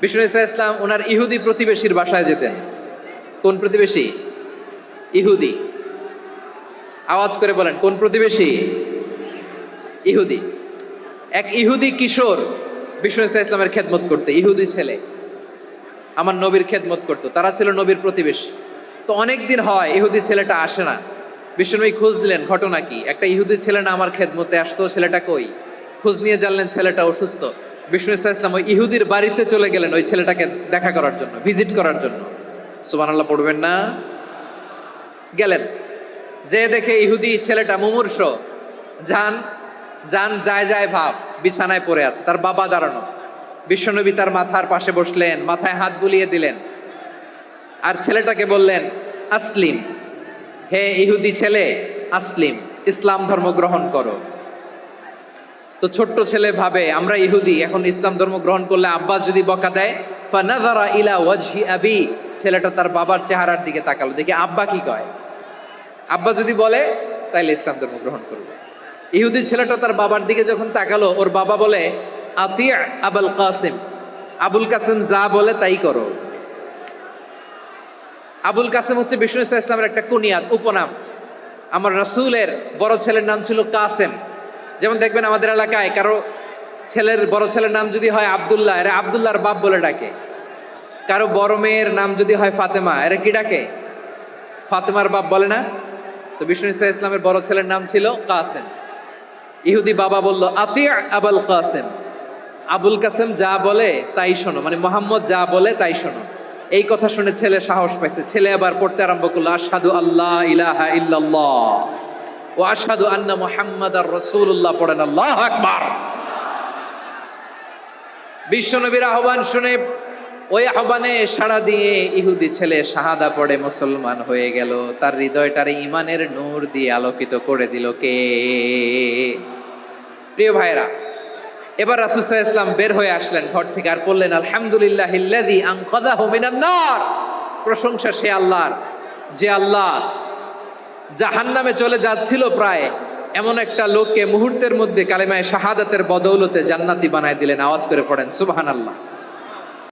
বিষ্ণু ইসা ইসলাম ওনার ইহুদি প্রতিবেশীর বাসায় যেতেন। কোন প্রতিবেশী? ইহুদি। আওয়াজ করে বলেন, কোন প্রতিবেশী? ইহুদি। এক ইহুদি কিশোর বিষ্ণু ইসা ইসলামের খেদমত করতে, ইহুদি ছেলে আমার নবীর খেদমত করতো, তারা ছিল নবীর প্রতিবেশী। তো অনেক দিন হয় ইহুদি ছেলেটা আসে না। বিষ্ণুনবী খোঁজ দিলেন, ঘটনা কি? একটা ইহুদি ছেলে না আমার খেদমতে আসতো, ছেলেটা কই? খোঁজ নিয়ে জানলেন ছেলেটা অসুস্থ। বিষ্ণু ইসা ইসলাম ওই ইহুদির বাড়িতে চলে গেলেন ওই ছেলেটাকে দেখা করার জন্য, ভিজিট করার জন্য। সুবহানাল্লাহ পড়বেন না? গেলেন, যে দেখে ইহুদি ছেলেটা মুমূর্ষ, যান যান যায় যায় ভাব, বিছানায় পড়ে আছে, তার বাবা দাঁড়ানো। বিশ্বনবী তার মাথার পাশে বসলেন, মাথায় হাত বুলিয়ে দিলেন, আর ছেলেটাকে বললেন, আসলিম, হে ইহুদি ছেলে, আসলিম, ইসলাম ধর্ম গ্রহণ করো। তো ছোট্ট ছেলে ভাবে আমরা ইহুদি, এখন ইসলাম ধর্ম গ্রহণ করলে আব্বা যদি বকা দেয়। ফানাযারা ইলা ওয়াজহি আবি, ছেলেটা তার বাবার চেহারার দিকে তাকালো, দেখি আব্বা কি কয়। আব্বা যদি বলে তাইলে ইসলাম ধর্ম গ্রহণ করবে। ইহুদি ছেলেটা তার বাবার দিকে যখন তাকালো, ওর বাবা বলে, আতি আবুল কাসিম, আবুল কাসিম যা বলে তাই করো। আবুল কাসিম হচ্ছে বিষ্ণু ইসা ইসলামের একটা কুনিয়াত, উপনাম। আমার রাসূলের বড় ছেলের নাম ছিল কাসেম। যেমন দেখবেন আমাদের এলাকায় কারো ছেলের বড় ছেলের নাম যদি হয় আব্দুল্লাহ, এরা আব্দুল্লাহর বাপ বলে ডাকে। কারো বড় মেয়ের নাম যদি হয় ফাতেমা, এরা কি ডাকে? ফাতেমার বাপ বলে না? তো বিষ্ণু ইসা ইসলামের বড় ছেলের নাম ছিল কাসেম। ইহুদি বাবা বলল, আতি আবুল কাসেম, আবুল কাসেম যা বলে তাই শোনো, মানে মোহাম্মদ যা বলে তাই শোনো। এই কথা শুনে ছেলে সাহস পাইছে, ছেলে আবার পড়তে আরম্ভ করলো, আশহাদু আল্লাহ ইলাহা ইল্লাল্লাহ ও আশহাদু আন্না মুহাম্মাদার রাসূলুল্লাহ, পড়েন আল্লাহু আকবার। বিশ্বনবীর আহ্বান শুনে ওই আহ্বানে সাড়া দিয়ে ইহুদি ছেলে শাহাদা পড়ে মুসলমান হয়ে গেল। তার হৃদয়টারে ইমানের নূর দিয়ে আলোকিত করে দিল কে? প্রিয় ভাইরা, এবার রাসূল সাল্লাল্লাহু আলাইহি ওয়াসাল্লাম বের হয়ে আসলেন ঘর থেকে, আর বললেন, আলহামদুলিল্লাহিল্লাযী আনকাযাহু মিনান নার, প্রশংসা সে আল্লাহর যে আল্লাহ জাহান্নামে চলে যাচ্ছিল প্রায় এমন একটা লোককে মুহূর্তের মধ্যে কালেমায়ে শাহাদাতের বদৌলতে জান্নাতি বানায় দিলেন। আওয়াজ করে পড়েন সুবহানাল্লাহ।